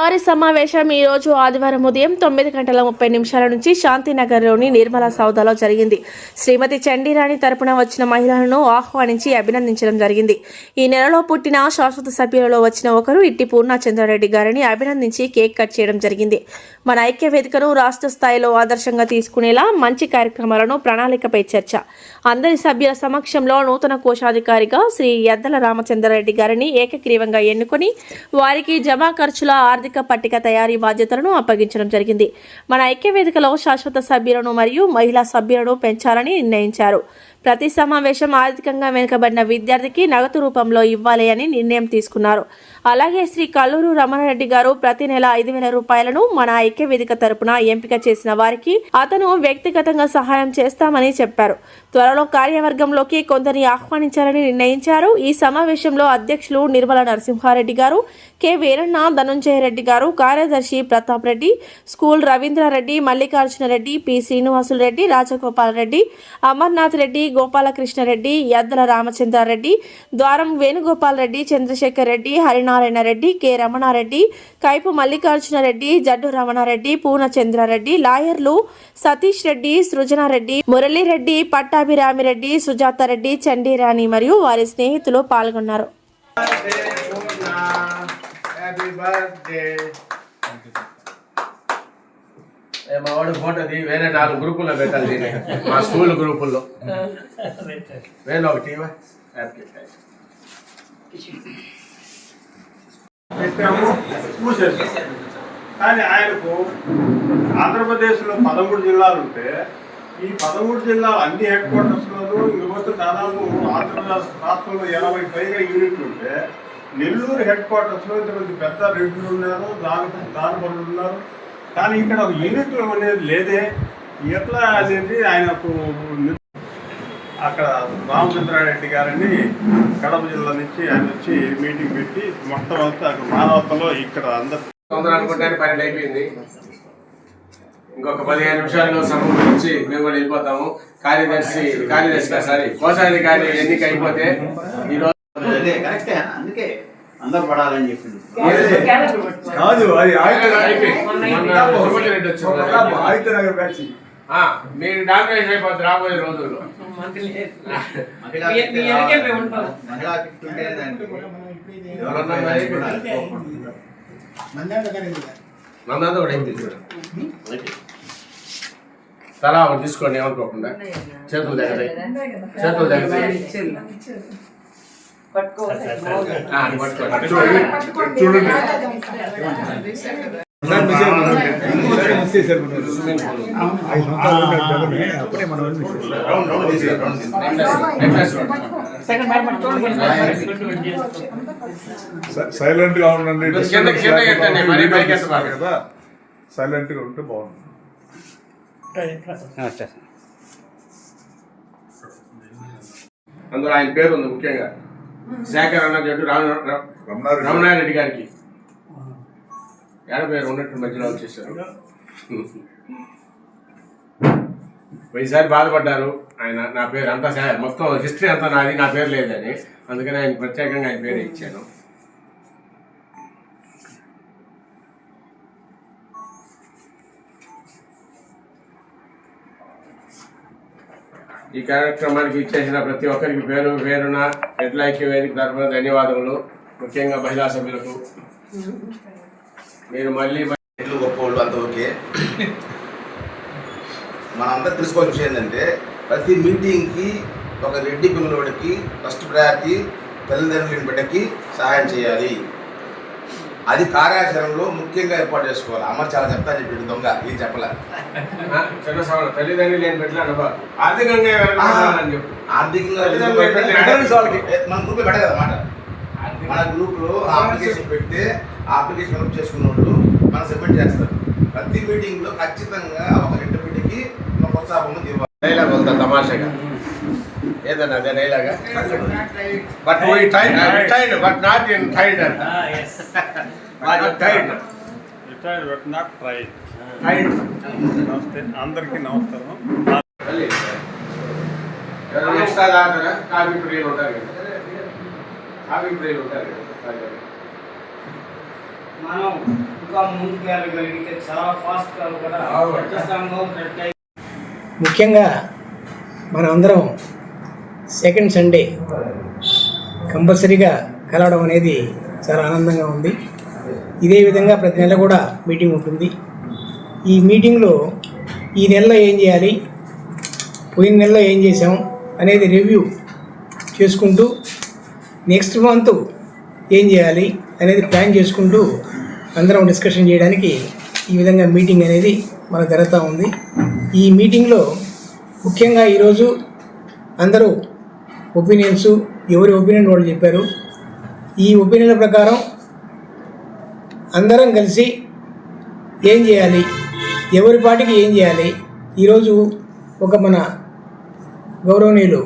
వారి సమావేశం ఈ రోజు ఆదివారం ఉదయం 9:30 నుంచి శాంతినగర్లోని నిర్మలా సౌధలో జరిగింది. శ్రీమతి చండీరాణి తరపున వచ్చిన మహిళలను ఆహ్వానించి అభినందించడం జరిగింది. ఈ నెలలో పుట్టిన శాశ్వత సభ్యులలో వచ్చిన ఒకరు ఇట్టి పూర్ణచంద్రారెడ్డి గారిని అభినందించి కేక్ కట్ చేయడం జరిగింది. మన ఐక్య వేదికను రాష్ట్ర స్థాయిలో ఆదర్శంగా తీసుకునేలా మంచి కార్యక్రమాలను ప్రణాళికపై చర్చ. అందరి సభ్యుల సమక్షంలో నూతన కోశాధికారిగా శ్రీ యద్దల రామచంద్రారెడ్డి గారిని ఏకగ్రీవంగా ఎన్నుకొని వారికి జమా ఖర్చుల ఆర్థిక పట్టిక తయారీ బాధ్యతలను అప్పగించడం జరిగింది. మన ఐక్య వేదికలో శాశ్వత సభ్యులను మరియు మహిళా సభ్యులను పెంచాలని నిర్ణయించారు. ప్రతి సమావేశం ఆర్థికంగా వెనుకబడిన విద్యార్థికి నగదు రూపంలో ఇవ్వాలి అని నిర్ణయం తీసుకున్నారు. అలాగే శ్రీ కల్లూరు రమణారెడ్డి గారు ప్రతి నెల 5,000 రూపాయలను మన ఐక్య వేదిక తరపున ఎంపిక చేసిన వారికి అతను వ్యక్తిగతంగా సహాయం చేస్తామని చెప్పారు. త్వరలో కార్యవర్గంలోకి కొందరిని ఆహ్వానించాలని నిర్ణయించారు. ఈ సమావేశంలో అధ్యక్షులు నిర్మల నరసింహారెడ్డి గారు, కె వీరన్న, ధనుంజయ రెడ్డి గారు, కార్యదర్శి ప్రతాప్ రెడ్డి, స్కూల్ రవీంద్రారెడ్డి, మల్లికార్జున రెడ్డి, పి శ్రీనివాసులు రెడ్డి, రాజగోపాల్ రెడ్డి, అమర్నాథ్ రెడ్డి, గోపాలకృష్ణరెడ్డి, యద్దల రామచంద్రారెడ్డి, ద్వారం వేణుగోపాల్ రెడ్డి, చంద్రశేఖర్ రెడ్డి, హరినారాయణ రెడ్డి, కె రమణారెడ్డి, కైపు మల్లికార్జున రెడ్డి, జడ్డు రమణారెడ్డి, పూర్ణచంద్రారెడ్డి, లాయర్లు సతీష్ రెడ్డి, సృజనారెడ్డి, మురళీరెడ్డి, పట్టాభిరామిరెడ్డి, సుజాతారెడ్డి, చండీరాణి మరియు వారి స్నేహితులు పాల్గొన్నారు. మా వాడు ఫోటోది వేరే 4 గ్రూపుల్లో పెట్టాలి. మా స్కూల్ గ్రూపుల్లో వేరే ఒకటి కానీ ఆయనకు ఆంధ్రప్రదేశ్లో 13 జిల్లాలు ఉంటే ఈ 13 జిల్లాలు అన్ని హెడ్ క్వార్టర్స్లోనూ ఇంకొక దాదాపు ఆంధ్రప్రదేశ్ రాష్ట్రంలో 80 పైగా యూనిట్లు ఉంటే నెల్లూరు హెడ్ క్వార్టర్స్లో ఇంతమంది పెద్ద రెడ్లు ఉన్నారు, దానపరులు ఉన్నారు. కానీ ఇక్కడ ఒక యూనిట్ అనేది లేదే. ఎట్లా అనేది ఆయనకు అక్కడ రామచంద్రారెడ్డి గారిని కడప జిల్లా నుంచి ఆయన వచ్చి మీటింగ్ పెట్టి మొత్తం అంతా అక్కడ మానవతలో ఇక్కడ అందరు అనుకుంటే పని అయిపోయింది. ఇంకొక 15 నిమిషాల్లో సమూహం నుంచి మేము కూడా వెళ్ళిపోతాము. కార్యదర్శి కోశాధికారి ఎన్నిక అయిపోతే ఈరోజు అందుకే అందరు పడాలని చెప్పింది కాదు. మీరు డామినేషన్ అయిపోతుంది రాబోయే రోజుల్లో. మందంతా కూడా తలా ఒకటి తీసుకోండి, ఏమనుకోకుండా. చేతులు దగ్గర చూడండి. సైలెంట్ గా ఉండండి. కదా సైలెంట్ గా ఉంటే బాగుంటుంది. అందులో ఆయన పేరు ఉంది ముఖ్యంగా శేఖర్ అన్న జడ్డు రమణారెడ్డి గారికి ఏడ పేరు ఉన్నట్టు మధ్యలో వచ్చేసారు. ఈసారి బాధపడ్డారు ఆయన. నా పేరు అంతా మొత్తం హిస్టరీ అంతా నాది, నా పేరు లేదని. అందుకని ఆయన ప్రత్యేకంగా ఆయన పేరు ఇచ్చాను. ఈ కార్యక్రమానికి ఇచ్చేసిన ప్రతి ఒక్కరికి పేరున ఎట్లా ఐక్య వేదిక తరఫున ధన్యవాదములు. ముఖ్యంగా మహిళా సభ్యులకు. మీరు మళ్ళీ గొప్పవాళ్ళు అంత ఓకే. మనందరూ తెలుసుకోవాల్సిన విషయం ఏంటంటే ప్రతి మీటింగ్కి ఒక రెడ్డి పిల్లలకి ఫస్ట్ ప్రయారిటీ తల్లిదండ్రుల బిడ్డకి సహాయం చేయాలి. అది కార్యాచరణలో ముఖ్యంగా ఏర్పాటు చేసుకోవాలి. అమ్మ చాలా చెప్తా చెప్పి దొంగ ఏం చెప్పలే. తల్లిదండ్రులు నేను పెట్టలే ఆర్థికంగా మన గ్రూప్లో పెట్టదు అన్నమాట. మన గ్రూప్లో అప్లికేషన్ పెడితే ఆ అప్లికేషన్ ఫిల్అప్ చేసుకున్న వాళ్ళు మనం సబ్మిట్ చేస్తారు. ప్రతి మీటింగ్లో ఖచ్చితంగా ఒక రెండు బిడ్డకి ఒక ప్రోత్సాహం ఇవ్వాలి. డైలాగ్ వెళ్తా తమాషాగా ఏదన్నా అదే డైలాగా. But but not in tide అంట. అందరికీ నమస్కారం. కాఫీ ప్రియులు ఉంటారు కదా, కాఫీ ప్రియులు ఉంటారు కదా. మనం ఇంకా ముందుకు వెళ్ళగలిగితే చాలా ఫాస్ట్గా కూడా పట్టిస్తాము. ముఖ్యంగా మనం అందరం సెకండ్ సండే కంపల్సరీగా కలవడం అనేది చాలా ఆనందంగా ఉంది. ఇదే విధంగా ప్రతి నెల కూడా మీటింగ్ ఉంటుంది. ఈ మీటింగ్లో ఈ నెలలో ఏం చేయాలి, పోయిన నెలలో ఏం చేసాం అనేది రివ్యూ చేసుకుంటూ నెక్స్ట్ మంత్ ఏం చేయాలి అనేది ప్లాన్ చేసుకుంటూ అందరం డిస్కషన్ చేయడానికి ఈ విధంగా మీటింగ్ అనేది మనకు జరుగుతూ ఉంది. ఈ మీటింగ్లో ముఖ్యంగా ఈరోజు అందరూ ఒపీనియన్స్, ఎవరి ఒపీనియన్ వాళ్ళు చెప్పారు. ఈ ఒపీనియన్ల ప్రకారం అందరం కలిసి ఏం చేయాలి, ఎవరి పాటికి ఏం చేయాలి. ఈరోజు ఒక మన గౌరవనీయులు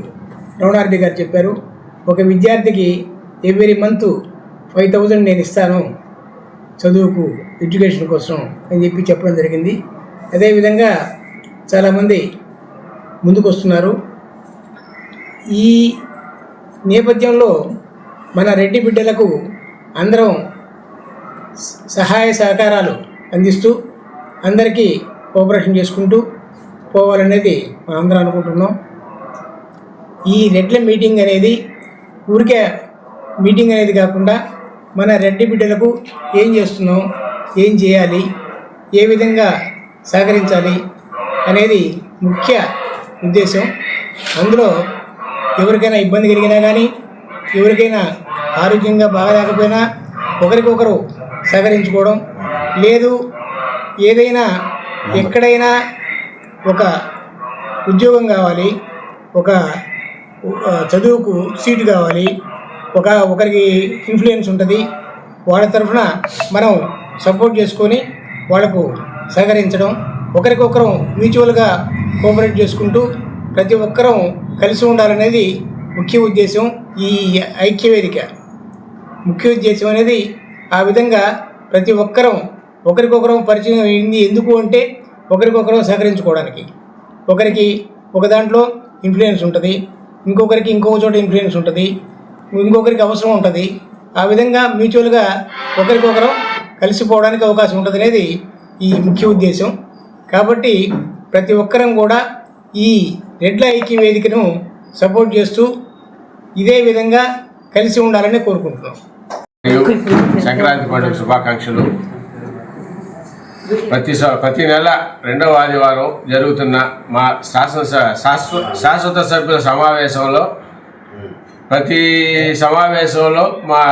రమణారెడ్డి గారు చెప్పారు, ఒక విద్యార్థికి ఎవ్రీ మంత్ 5,000 నేను ఇస్తాను చదువుకు, ఎడ్యుకేషన్ కోసం అని చెప్పడం జరిగింది. అదేవిధంగా చాలామంది ముందుకు వస్తున్నారు. ఈ నేపథ్యంలో మన రెడ్డి బిడ్డలకు అందరం సహాయ సహకారాలు అందిస్తూ అందరికీ కోఆపరేషన్ చేసుకుంటూ పోవాలనేది మనం అందరం అనుకుంటున్నాం. ఈ రెడ్ల మీటింగ్ అనేది ఊరికే మీటింగ్ అనేది కాకుండా మన రెడ్డి బిడ్డలకు ఏం చేస్తున్నాం, ఏం చేయాలి, ఏ విధంగా సహకరించాలి అనేది ముఖ్య ఉద్దేశం. అందులో ఎవరికైనా ఇబ్బంది కలిగినా కానీ, ఎవరికైనా ఆరోగ్యంగా బాగాలేకపోయినా ఒకరికొకరు సహకరించుకోవడం, లేదు ఏదైనా ఎక్కడైనా ఒక ఉద్యోగం కావాలి, ఒక చదువుకు సీటు కావాలి, ఒకరికి ఇన్ఫ్లుయెన్స్ ఉంటుంది, వాళ్ళ తరఫున మనం సపోర్ట్ చేసుకొని వాళ్ళకు సహకరించడం, ఒకరికొకరం మ్యూచువల్గా కోఆపరేట్ చేసుకుంటూ ప్రతి ఒక్కరం కలిసి ఉండాలనేది ముఖ్య ఉద్దేశం. ఈ ఐక్యవేదిక ముఖ్య ఉద్దేశం అనేది ఆ విధంగా ప్రతి ఒక్కరం ఒకరికొకరం పరిచయం అయింది. ఎందుకు అంటే ఒకరికొకరం సహకరించుకోవడానికి. ఒకరికి ఒక దాంట్లో ఇన్ఫ్లుయెన్స్ ఉంటుంది, ఇంకొకరికి ఇంకొక చోట ఇన్ఫ్లుయెన్స్ ఉంటుంది, ఇంకొకరికి అవసరం ఉంటుంది. ఆ విధంగా మ్యూచువల్గా ఒకరికొకరం కలిసిపోవడానికి అవకాశం ఉంటుంది అనేది ఈ ముఖ్య ఉద్దేశం. కాబట్టి ప్రతి ఒక్కరం కూడా ఈ రెడ్ల ఐక్య వేదికను సపోర్ట్ చేస్తూ ఇదే విధంగా కలిసి ఉండాలని కోరుకుంటున్నాం. సంక్రాంతి పండుగ శుభాకాంక్షలు. ప్రతి నెల 2వ ఆదివారం జరుగుతున్న మా శాశ్వత సభ్యుల సమావేశంలో ప్రతి సమావేశంలో మా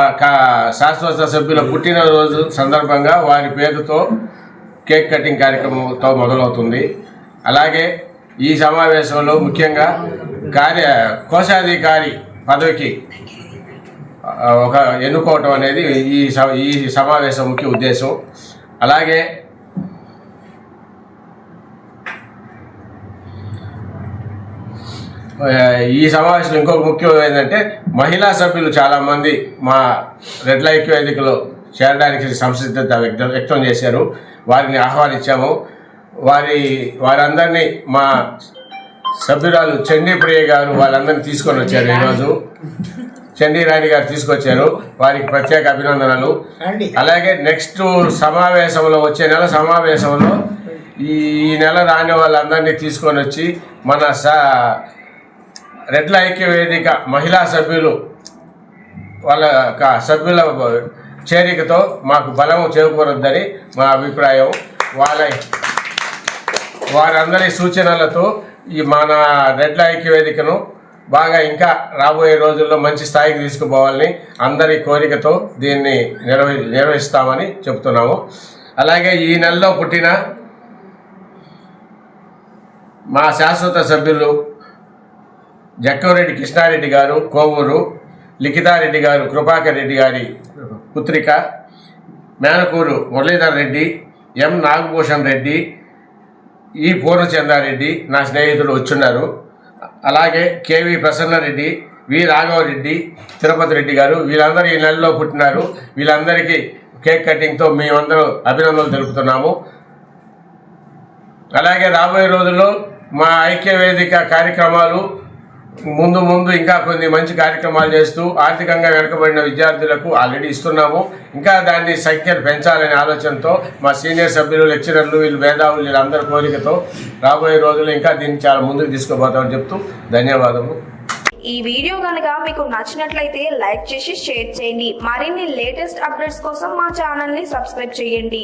శాశ్వత సభ్యుల పుట్టినరోజు సందర్భంగా వారి పేరుతో కేక్ కటింగ్ కార్యక్రమంతో మొదలవుతుంది. అలాగే ఈ సమావేశంలో ముఖ్యంగా కోశాధికారి పదవికి ఒక ఎన్నుకోవటం అనేది ఈ సమావేశం ముఖ్య ఉద్దేశం. అలాగే ఈ సమావేశంలో ఇంకొక ముఖ్యం ఏంటంటే మహిళా సభ్యులు చాలామంది మా రెడ్ల ఐక్య వేదికలో చేరడానికి సంసిద్ధత వ్యక్తం చేశారు. వారిని ఆహ్వానించాము. వారందరినీ మా సభ్యురాలు చండీప్రియ గారు వాళ్ళందరినీ తీసుకొని వచ్చారు. ఈరోజు చండీ రాణి గారు తీసుకొచ్చారు. వారికి ప్రత్యేక అభినందనలు. అలాగే నెక్స్ట్ సమావేశంలో వచ్చే నెల సమావేశంలో ఈ నెల రాని వాళ్ళందరినీ తీసుకొని వచ్చి మన రెడ్ల ఐక్య వేదిక మహిళా సభ్యులు వాళ్ళ సభ్యుల చేరికతో మాకు బలము చేకూరొద్దని మా అభిప్రాయం. వారందరి సూచనలతో ఈ మన రెడ్ల ఐక్య వేదికను బాగా ఇంకా రాబోయే రోజుల్లో మంచి స్థాయికి తీసుకుపోవాలని అందరి కోరికతో దీన్ని నిర్వహిస్తామని చెప్తున్నాము. అలాగే ఈ నెలలో పుట్టిన మా శాశ్వత సభ్యులు జక్కవరెడ్డి కృష్ణారెడ్డి గారు కోవూరు, లిఖితారెడ్డి గారు కృపాకర్ రెడ్డి గారి పుత్రిక, మేనకూరు మురళీధర్ రెడ్డి, ఎం నాగభూషణ్ రెడ్డి, ఈ పూర్ణచంద్రారెడ్డి నా స్నేహితులు వచ్చున్నారు. అలాగే కేవి ప్రసన్నరెడ్డి, వి రాఘవరెడ్డి, తిరుపతి రెడ్డి గారు వీళ్ళందరూ ఈ నెలలో పుట్టినారు. వీళ్ళందరికీ కేక్ కటింగ్తో మేమందరూ అభినందనలు తెలుపుతున్నాము. అలాగే రాబోయే రోజుల్లో మా ఐక్య వేదిక కార్యక్రమాలు ముందు ముందు ఇంకా కొన్ని మంచి కార్యక్రమాలు చేస్తూ ఆర్థికంగా వెనుకబడిన విద్యార్థులకు ఆల్రెడీ ఇస్తున్నాము. ఇంకా దాన్ని సంఖ్యను పెంచాలనే ఆలోచనతో మా సీనియర్ సభ్యులు, లెక్చరర్లు, వీళ్ళు మేధావులు, వీళ్ళందరి కోరికతో రాబోయే రోజుల్లో ఇంకా దీన్ని చాలా ముందుకు తీసుకుపోతామని చెప్తూ ధన్యవాదములు. ఈ వీడియో కనుక మీకు నచ్చినట్లయితే లైక్ చేసి షేర్ చేయండి. మరిన్ని లేటెస్ట్ అప్డేట్స్ కోసం మా ఛానల్ ని సబ్స్క్రైబ్ చేయండి.